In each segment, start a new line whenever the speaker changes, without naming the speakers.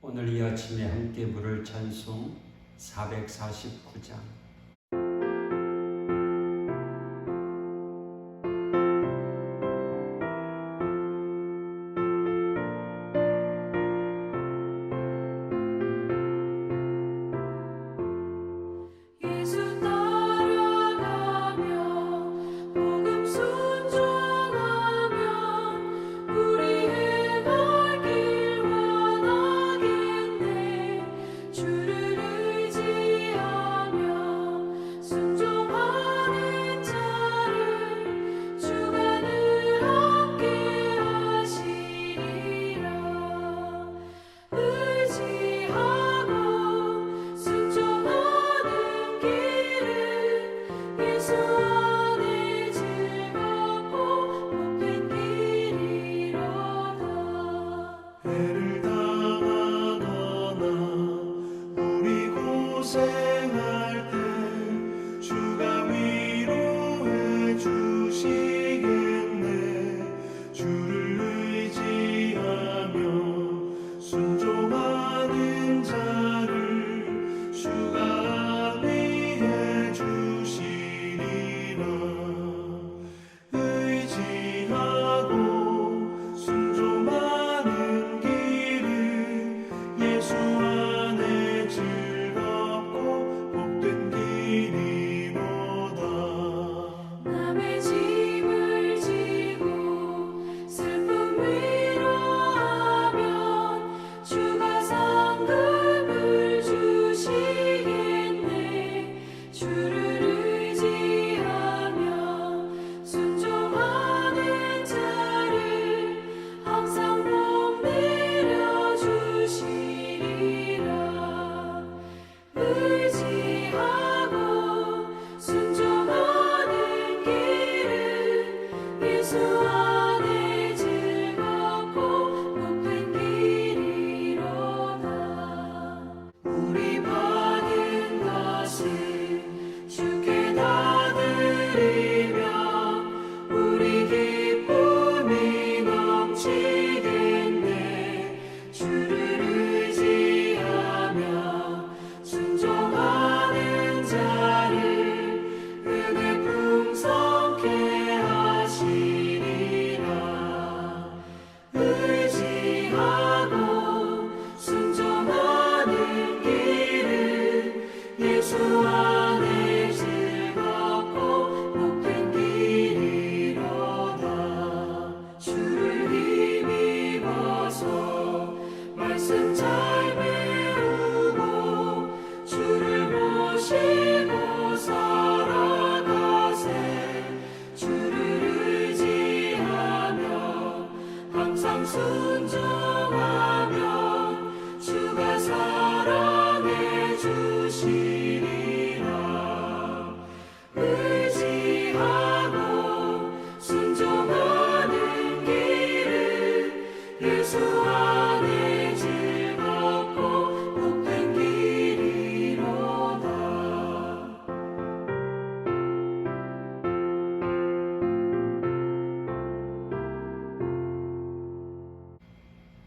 오늘 이 아침에 함께 부를 찬송 449장.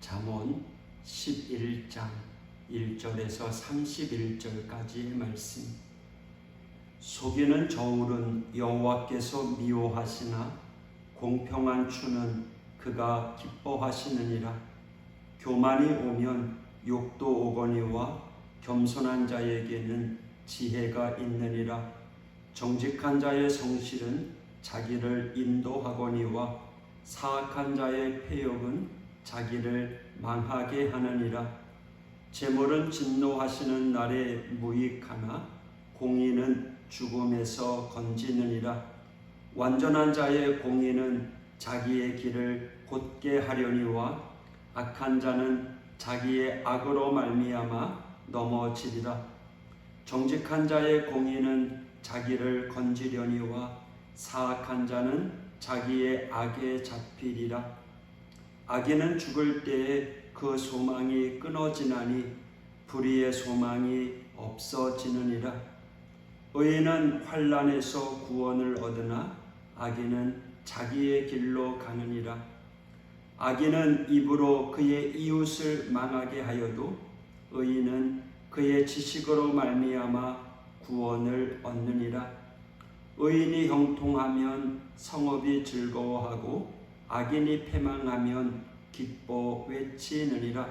잠언 11장 1절에서 31절까지의 말씀. 속이는 저울은 여호와께서 미워하시나 공평한 추는 그가 기뻐하시느니라. 교만이 오면 욕도 오거니와 겸손한 자에게는 지혜가 있느니라. 정직한 자의 성실은 자기를 인도하거니와 사악한 자의 패역은 자기를 망하게 하느니라. 재물은 진노하시는 날에 무익하나 공의는 죽음에서 건지느니라. 완전한 자의 공의는 자기의 길을 곧게 하려니와 악한 자는 자기의 악으로 말미암아 넘어지리라. 정직한 자의 공의는 자기를 건지려니와 사악한 자는 자기의 악에 잡히리라. 악인은 죽을 때에 그 소망이 끊어지나니 불의의 소망이 없어지느니라. 의인은 환난에서 구원을 얻으나 악인은 자기의 길로 가느니라. 악인은 입으로 그의 이웃을 망하게 하여도 의인은 그의 지식으로 말미암아 구원을 얻느니라. 의인이 형통하면 성읍이 즐거워하고 악인이 패망하면 기뻐 외치느니라.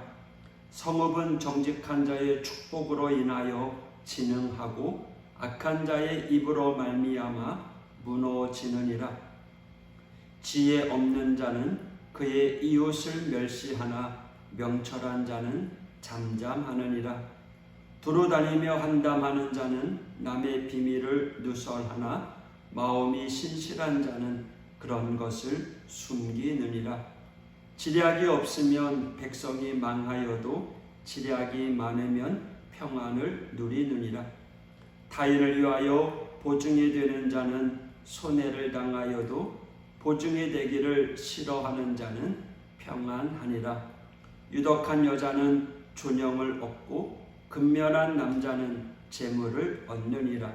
성읍은 정직한 자의 축복으로 인하여 진흥하고 악한 자의 입으로 말미암아 무너지느니라. 지혜 없는 자는 그의 이웃을 멸시하나 명철한 자는 잠잠하느니라. 두루다니며 한담하는 자는 남의 비밀을 누설하나 마음이 신실한 자는 그런 것을 숨기느니라. 지략이 없으면 백성이 망하여도 지략이 많으면 평안을 누리느니라. 타인을 위하여 보증이 되는 자는 손해를 당하여도 보증이 되기를 싫어하는 자는 평안하니라. 유덕한 여자는 존영을 얻고 근면한 남자는 재물을 얻느니라.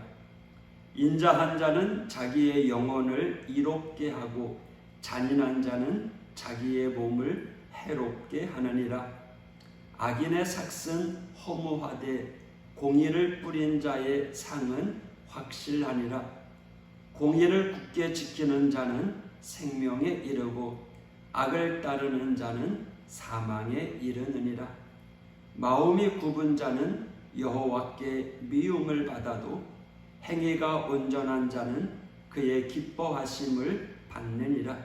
인자한 자는 자기의 영혼을 이롭게 하고 잔인한 자는 자기의 몸을 해롭게 하느니라. 악인의 삭은 허무하되 공의를 뿌린 자의 상은 확실하니라. 공의를 굳게 지키는 자는 생명에 이르고 악을 따르는 자는 사망에 이르느니라. 마음이 굽은 자는 여호와께 미움을 받아도 행위가 온전한 자는 그의 기뻐하심을 받느니라.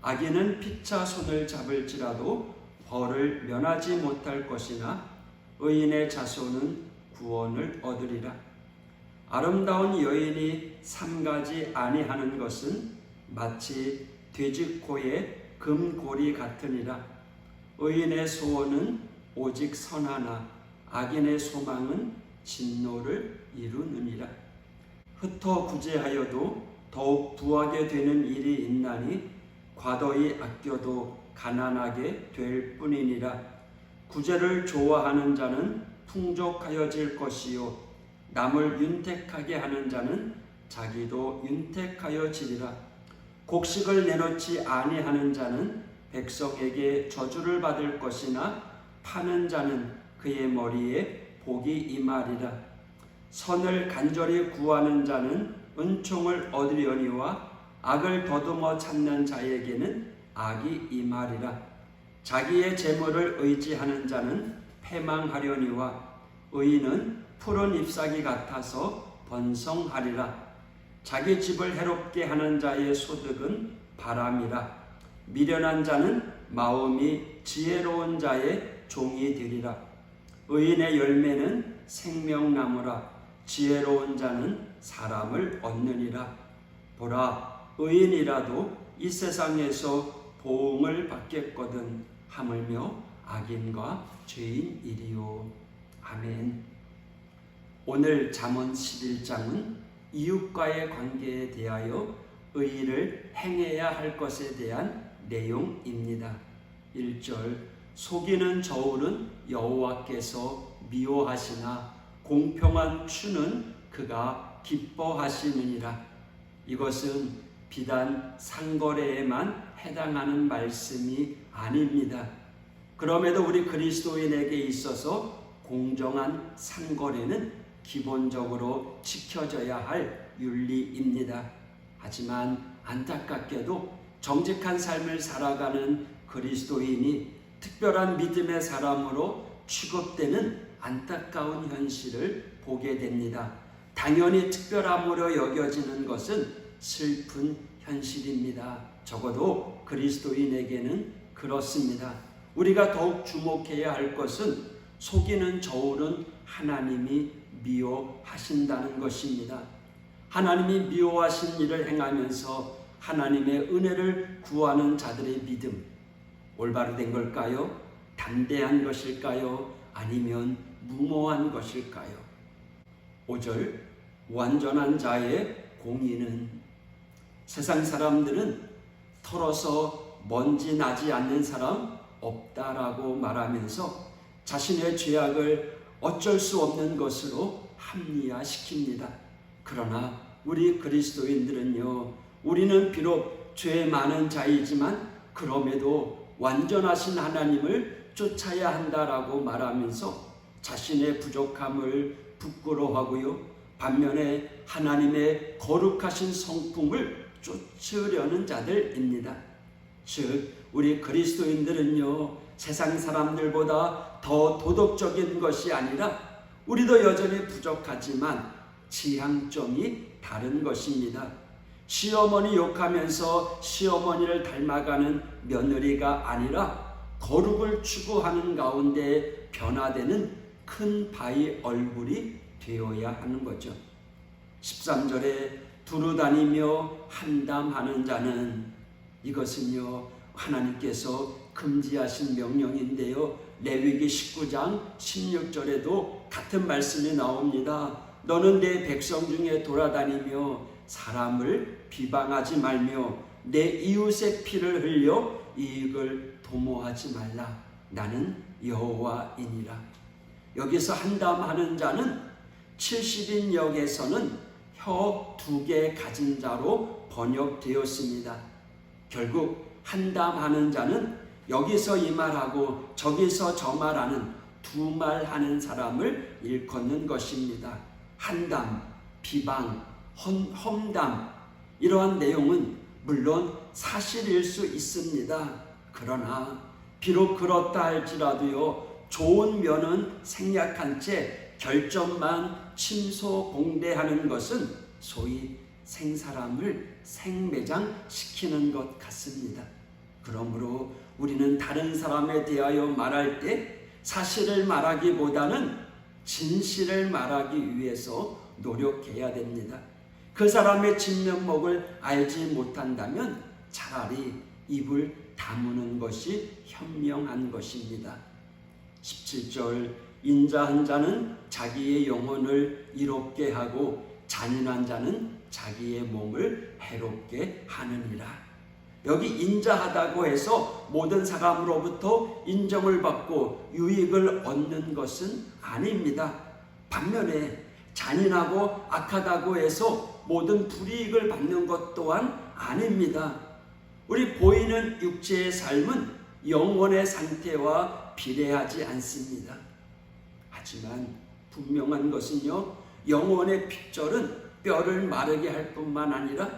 악인은 피차 손을 잡을지라도 벌을 면하지 못할 것이나 의인의 자손은 구원을 얻으리라. 아름다운 여인이 삼가지 아니하는 것은 마치 돼지코의 금고리 같으니라. 의인의 소원은 오직 선하나 악인의 소망은 진노를 이루느니라. 흩어 구제하여도 더욱 부하게 되는 일이 있나니 과도히 아껴도 가난하게 될 뿐이니라. 구제를 좋아하는 자는 풍족하여질 것이요 남을 윤택하게 하는 자는 자기도 윤택하여지리라. 곡식을 내놓지 아니하는 자는 백성에게 저주를 받을 것이나 파는 자는 그의 머리에 복이 임하리라. 선을 간절히 구하는 자는 은총을 얻으려니와 악을 더듬어 찾는 자에게는 악이 임하리라. 자기의 재물을 의지하는 자는 패망하려니와 의인은 푸른 잎사귀 같아서 번성하리라. 자기 집을 해롭게 하는 자의 소득은 바람이라. 미련한 자는 마음이 지혜로운 자의 종이 되리라. 의인의 열매는 생명나무라. 지혜로운 자는 사람을 얻느니라. 보라, 의인이라도 이 세상에서 보응을 받겠거든 하물며 악인과 죄인이리요. 아멘. 오늘 잠언 11장은 이웃과의 관계에 대하여 의의를 행해야 할 것에 대한 내용입니다. 1절 속이는 저울은 여호와께서 미워하시나 공평한 추는 그가 기뻐하시느니라. 이것은 비단 상거래에만 해당하는 말씀이 아닙니다. 그럼에도 우리 그리스도인에게 있어서 공정한 상거래는 기본적으로 지켜져야 할 윤리입니다. 하지만 안타깝게도 정직한 삶을 살아가는 그리스도인이 특별한 믿음의 사람으로 취급되는 안타까운 현실을 보게 됩니다. 당연히 특별함으로 여겨지는 것은 슬픈 현실입니다. 적어도 그리스도인에게는 그렇습니다. 우리가 더욱 주목해야 할 것은 속이는 저울은 하나님이 미워하신다는 것입니다. 하나님이 미워하신 일을 행하면서 하나님의 은혜를 구하는 자들의 믿음, 올바로 된 걸까요? 담대한 것일까요? 아니면 무모한 것일까요? 5절 완전한 자의 공의는 세상 사람들은 털어서 먼지 나지 않는 사람 없다라고 말하면서 자신의 죄악을 어쩔 수 없는 것으로 합리화시킵니다. 그러나 우리 그리스도인들은요, 우리는 비록 죄 많은 자이지만 그럼에도 완전하신 하나님을 쫓아야 한다라고 말하면서 자신의 부족함을 부끄러워하고요. 반면에 하나님의 거룩하신 성품을 쫓으려는 자들입니다. 즉 우리 그리스도인들은요, 세상 사람들보다 더 도덕적인 것이 아니라 우리도 여전히 부족하지만 지향점이 다른 것입니다. 시어머니 욕하면서 시어머니를 닮아가는 며느리가 아니라 거룩을 추구하는 가운데 변화되는 큰 바위 얼굴이 되어야 하는 거죠. 13절에 두루 다니며 한담하는 자는, 이것은요 하나님께서 금지하신 명령인데요, 레위기 19장 16절에도 같은 말씀이 나옵니다. 너는 내 백성 중에 돌아다니며 사람을 비방하지 말며 내 이웃의 피를 흘려 이익을 도모하지 말라. 나는 여호와이니라. 여기서 한담하는 자는 70인 역에서는 혀 2개 가진 자로 번역되었습니다. 결국 한담하는 자는 여기서 이 말하고 저기서 저 말하는 두 말하는 사람을 일컫는 것입니다. 한담, 비방, 험담, 이러한 내용은 물론 사실일 수 있습니다. 그러나 비록 그렇다 할지라도요, 좋은 면은 생략한 채 결점만 침소봉대하는 것은 소위 생사람을 생매장시키는 것 같습니다. 그러므로 우리는 다른 사람에 대하여 말할 때 사실을 말하기보다는 진실을 말하기 위해서 노력해야 됩니다. 그 사람의 진면목을 알지 못한다면 차라리 입을 다무는 것이 현명한 것입니다. 17절, 인자한 자는 자기의 영혼을 이롭게 하고 잔인한 자는 자기의 몸을 해롭게 하느니라. 여기 인자하다고 해서 모든 사람으로부터 인정을 받고 유익을 얻는 것은 아닙니다. 반면에 잔인하고 악하다고 해서 모든 불이익을 받는 것 또한 아닙니다. 우리 보이는 육체의 삶은 영혼의 상태와 비례하지 않습니다. 하지만 분명한 것은요, 영혼의 핍절은 뼈를 마르게 할 뿐만 아니라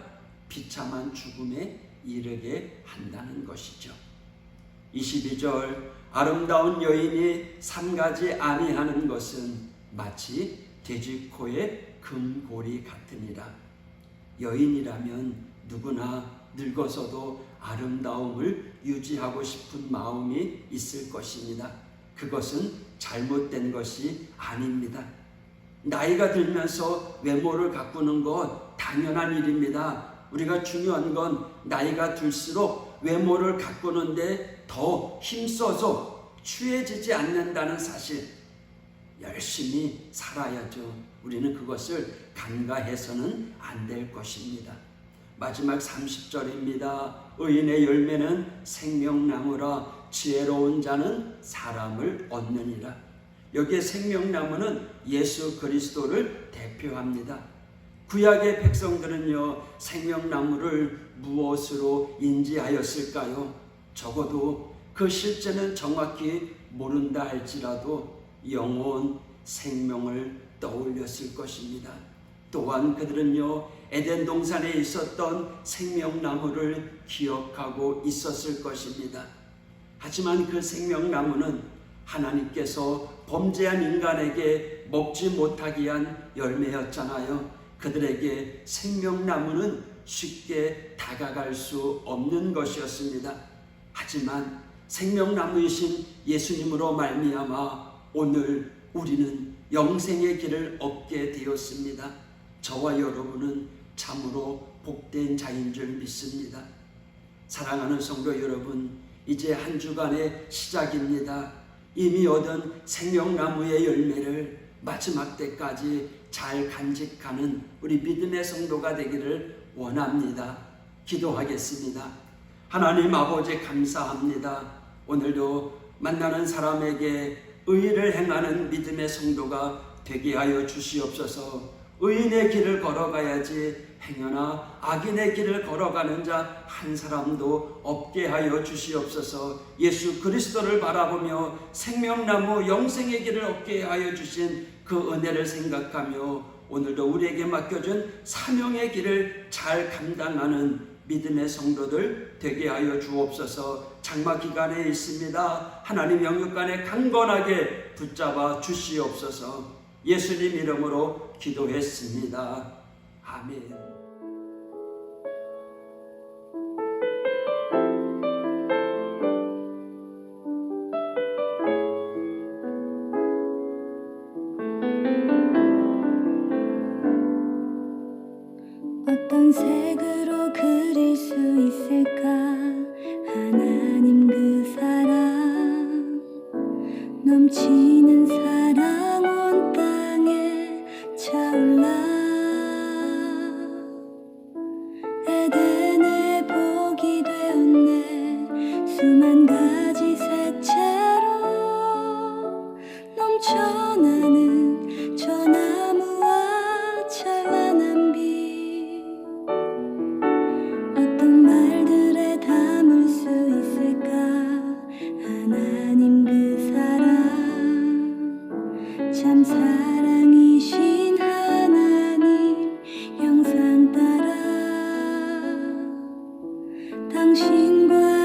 비참한 죽음에 이르게 한다는 것이죠. 22절, 아름다운 여인이 삼가지 아니하는 것은 마치 돼지코의 금고리 같으니라. 여인이라면 누구나 늙어서도 아름다움을 유지하고 싶은 마음이 있을 것입니다. 그것은 잘못된 것이 아닙니다. 나이가 들면서 외모를 가꾸는 것 당연한 일입니다. 우리가 중요한 건 나이가 들수록 외모를 가꾸는데 더 힘써서 취해지지 않는다는 사실. 열심히 살아야죠. 우리는 그것을 간과해서는 안 될 것입니다. 마지막 30절입니다. 의인의 열매는 생명나무라 지혜로운 자는 사람을 얻느니라. 여기에 생명나무는 예수 그리스도를 대표합니다. 구약의 백성들은요, 생명나무를 무엇으로 인지하였을까요? 적어도 그 실제는 정확히 모른다 할지라도 영혼, 생명을 떠올렸을 것입니다. 또한 그들은요, 에덴 동산에 있었던 생명나무를 기억하고 있었을 것입니다. 하지만 그 생명나무는 하나님께서 범죄한 인간에게 먹지 못하게 한 열매였잖아요. 그들에게 생명나무는 쉽게 다가갈 수 없는 것이었습니다. 하지만 생명나무이신 예수님으로 말미암아 오늘 우리는 영생의 길을 얻게 되었습니다. 저와 여러분은 참으로 복된 자인 줄 믿습니다. 사랑하는 성도 여러분, 이제 한 주간의 시작입니다. 이미 얻은 생명나무의 열매를 마지막 때까지 잘 간직하는 우리 믿음의 성도가 되기를 원합니다. 기도하겠습니다. 하나님 아버지 감사합니다. 오늘도 만나는 사람에게 의를 행하는 믿음의 성도가 되게 하여 주시옵소서. 의인의 길을 걸어가야지 행여나 악인의 길을 걸어가는 자 한 사람도 없게 하여 주시옵소서. 예수 그리스도를 바라보며 생명나무 영생의 길을 얻게 하여 주신 그 은혜를 생각하며 오늘도 우리에게 맡겨준 사명의 길을 잘 감당하는 믿음의 성도들 되게 하여 주옵소서. 장마 기간에 있습니다. 하나님 영육간에 강건하게 붙잡아 주시옵소서. 예수님 이름으로 기도했습니다. 아멘.
어떤 색으로 그릴 수 있을까? 하나님 그 사랑, 넘치는 사랑 온 땅에 차올라. 에덴의 복이 되었네. 수만 가지 색채로 넘쳐나는 저 나무와 찬란한 빛. 어떤 말들에 담을 수 있을까? 하나님 그 사랑, 참 사랑이신 하나님 형상 따라 당신과